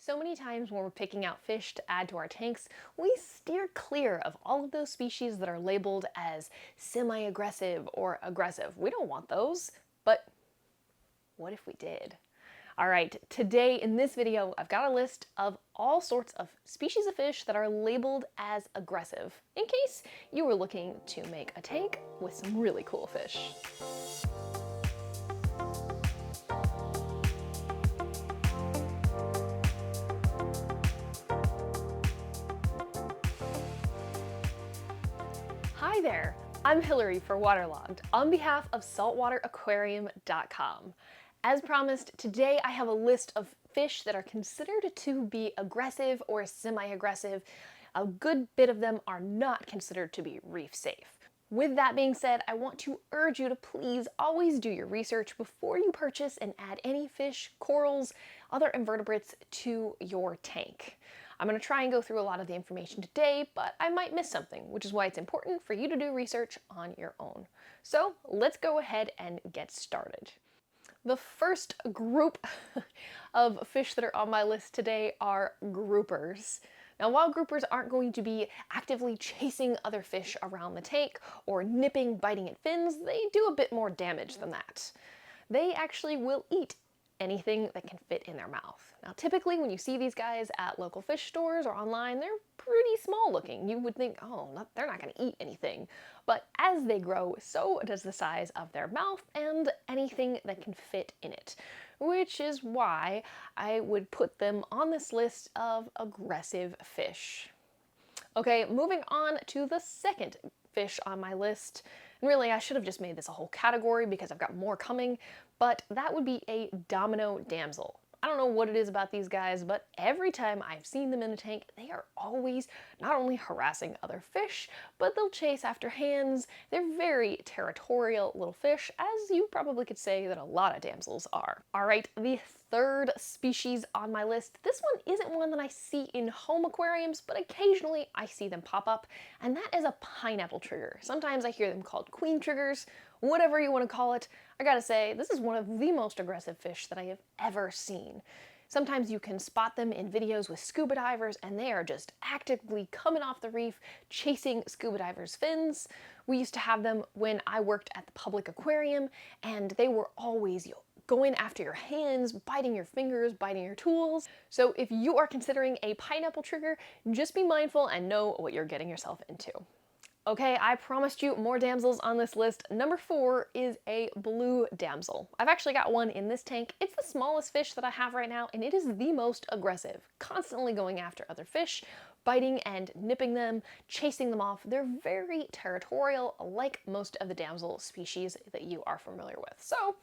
So many times when we're picking out fish to add to our tanks, we steer clear of all of those species that are labeled as semi-aggressive or aggressive. We don't want those, but what if we did? All right, today in this video, I've got a list of all sorts of species of fish that are labeled as aggressive, in case you were looking to make a tank with some really cool fish. Hi there, I'm Hilary for Waterlogged on behalf of SaltwaterAquarium.com. As promised, today I have a list of fish that are considered to be aggressive or semi-aggressive. A good bit of them are not considered to be reef safe. With that being said, I want to urge you to please always do your research before you purchase and add any fish, corals, other invertebrates to your tank. I'm going to try and go through a lot of the information today, but I might miss something, which is why it's important for you to do research on your own. So let's go ahead and get started. The first group of fish that are on my list today are groupers. Now, while groupers aren't going to be actively chasing other fish around the tank or nipping, biting at fins, they do a bit more damage than that. They actually will eat anything that can fit in their mouth. Now, typically when you see these guys at local fish stores or online, they're pretty small looking. You would think, oh, they're not going to eat anything. But as they grow, so does the size of their mouth and anything that can fit in it, which is why I would put them on this list of aggressive fish. Okay, moving on to the second fish on my list. And really, I should have just made this a whole category because I've got more coming, but that would be a domino damsel. I don't know what it is about these guys, but every time I've seen them in a tank, they are always not only harassing other fish, but they'll chase after hands. They're very territorial little fish, as you probably could say that a lot of damsels are. All right, the third species on my list. This one isn't one that I see in home aquariums, but occasionally I see them pop up, and that is a pineapple trigger. Sometimes I hear them called queen triggers, whatever you want to call it. I gotta say, this is one of the most aggressive fish that I have ever seen. Sometimes you can spot them in videos with scuba divers and they are just actively coming off the reef, chasing scuba divers' fins. We used to have them when I worked at the public aquarium and they were always going after your hands, biting your fingers, biting your tools. So if you are considering a pineapple trigger, just be mindful and know what you're getting yourself into. Okay, I promised you more damsels on this list. Number 4 is a blue damsel. I've actually got one in this tank. It's the smallest fish that I have right now, and it is the most aggressive, constantly going after other fish, biting and nipping them, chasing them off. They're very territorial, like most of the damsel species that you are familiar with. So,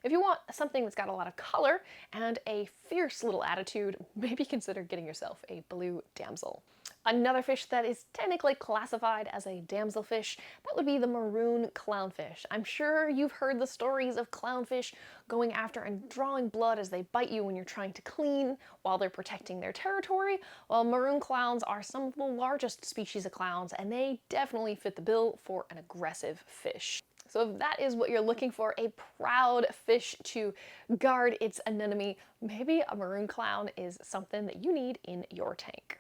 if you want something that's got a lot of color and a fierce little attitude, maybe consider getting yourself a blue damsel. Another fish that is technically classified as a damselfish, that would be the maroon clownfish. I'm sure you've heard the stories of clownfish going after and drawing blood as they bite you when you're trying to clean while they're protecting their territory. Well, maroon clowns are some of the largest species of clowns, and they definitely fit the bill for an aggressive fish. So if that is what you're looking for, a proud fish to guard its anemone, maybe a maroon clown is something that you need in your tank.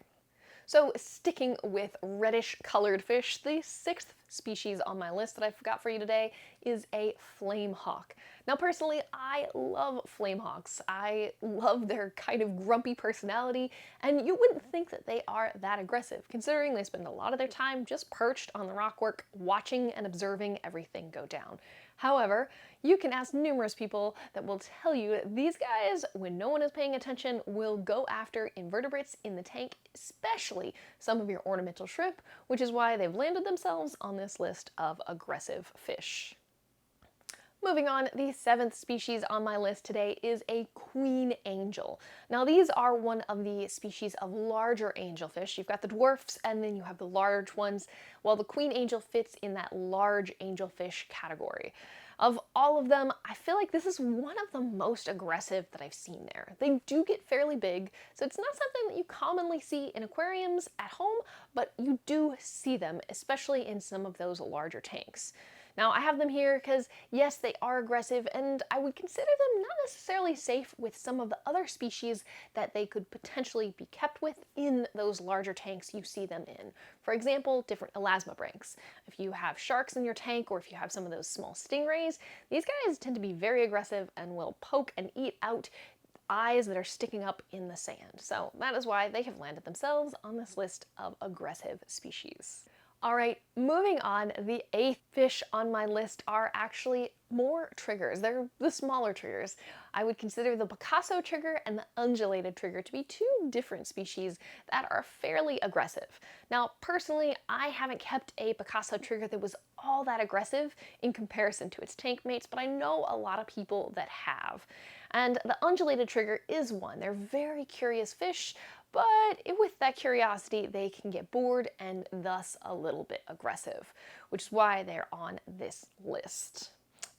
So sticking with reddish colored fish, the 6th species on my list that I've got for you today is a flame hawk. Now personally, I love flame hawks. I love their kind of grumpy personality, and you wouldn't think that they are that aggressive, considering they spend a lot of their time just perched on the rockwork, watching and observing everything go down. However, you can ask numerous people that will tell you these guys, when no one is paying attention, will go after invertebrates in the tank, especially some of your ornamental shrimp, which is why they've landed themselves on this list of aggressive fish. Moving on, the 7th species on my list today is a queen angel. Now these are one of the species of larger angelfish. You've got the dwarfs and then you have the large ones, while the queen angel fits in that large angelfish category. Of all of them, I feel like this is one of the most aggressive that I've seen there. They do get fairly big, so it's not something that you commonly see in aquariums at home, but you do see them, especially in some of those larger tanks. Now, I have them here because, yes, they are aggressive, and I would consider them not necessarily safe with some of the other species that they could potentially be kept with in those larger tanks you see them in. For example, different elasmobranchs. If you have sharks in your tank, or if you have some of those small stingrays, these guys tend to be very aggressive and will poke and eat out eyes that are sticking up in the sand. So that is why they have landed themselves on this list of aggressive species. All right, moving on, the 8th fish on my list are actually more triggers. They're the smaller triggers. I would consider the Picasso trigger and the undulated trigger to be two different species that are fairly aggressive. Now, personally, I haven't kept a Picasso trigger that was all that aggressive in comparison to its tank mates, but I know a lot of people that have. And the undulated trigger is one. They're very curious fish, but with that curiosity, they can get bored and thus a little bit aggressive, which is why they're on this list.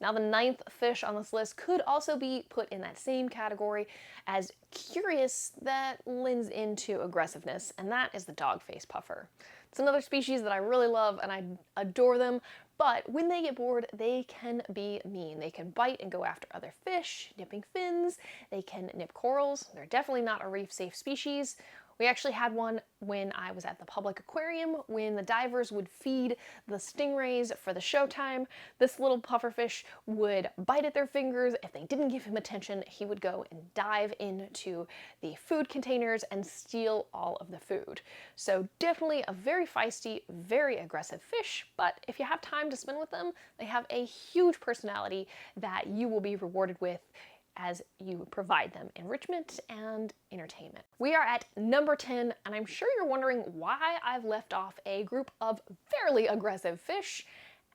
Now, the 9th fish on this list could also be put in that same category as curious that lends into aggressiveness, and that is the dog-faced puffer. It's another species that I really love and I adore them, but when they get bored, they can be mean. They can bite and go after other fish, nipping fins. They can nip corals. They're definitely not a reef-safe species. We actually had one when I was at the public aquarium when the divers would feed the stingrays for the showtime. This little pufferfish would bite at their fingers. If they didn't give him attention, he would go and dive into the food containers and steal all of the food. So definitely a very feisty, very aggressive fish, but if you have time to spend with them, they have a huge personality that you will be rewarded with as you provide them enrichment and entertainment. We are at number 10, and I'm sure you're wondering why I've left off a group of fairly aggressive fish,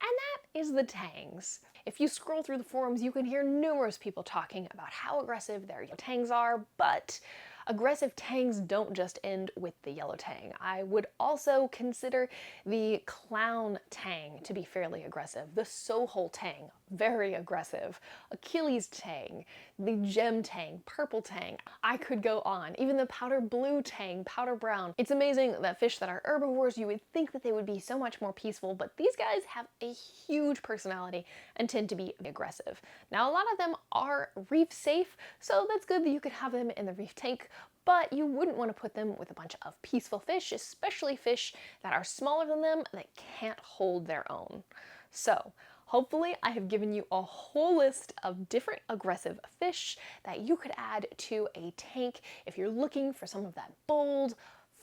and that is the tangs. If you scroll through the forums, you can hear numerous people talking about how aggressive their tangs are, but aggressive tangs don't just end with the yellow tang. I would also consider the clown tang to be fairly aggressive, the sohole tang, very aggressive, Achilles tang, the gem tang, purple tang. I could go on. Even the powder blue tang, powder brown. It's amazing that fish that are herbivores, you would think that they would be so much more peaceful, but these guys have a huge personality and tend to be aggressive. Now, a lot of them are reef safe, so that's good that you could have them in the reef tank, but you wouldn't want to put them with a bunch of peaceful fish, especially fish that are smaller than them that can't hold their own. So, hopefully I have given you a whole list of different aggressive fish that you could add to a tank if you're looking for some of that bold,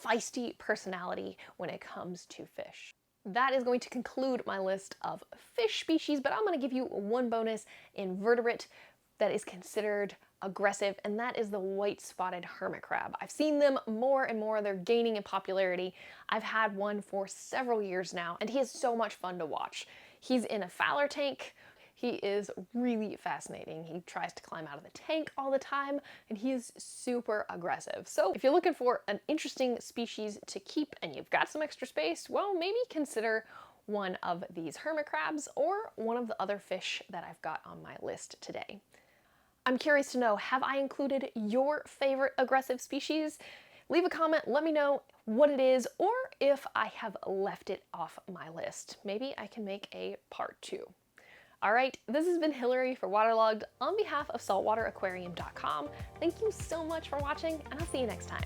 feisty personality when it comes to fish. That is going to conclude my list of fish species, but I'm going to give you one bonus invertebrate that is considered aggressive, and that is the white-spotted hermit crab. I've seen them more and more. They're gaining in popularity. I've had one for several years now, and he is so much fun to watch. He's in a Fowler tank. He is really fascinating. He tries to climb out of the tank all the time, and he is super aggressive. So if you're looking for an interesting species to keep and you've got some extra space, well, maybe consider one of these hermit crabs or one of the other fish that I've got on my list today. I'm curious to know, have I included your favorite aggressive species? Leave a comment, let me know what it is, or if I have left it off my list. Maybe I can make a part 2. All right, this has been Hilary for Waterlogged on behalf of SaltwaterAquarium.com. Thank you so much for watching, and I'll see you next time.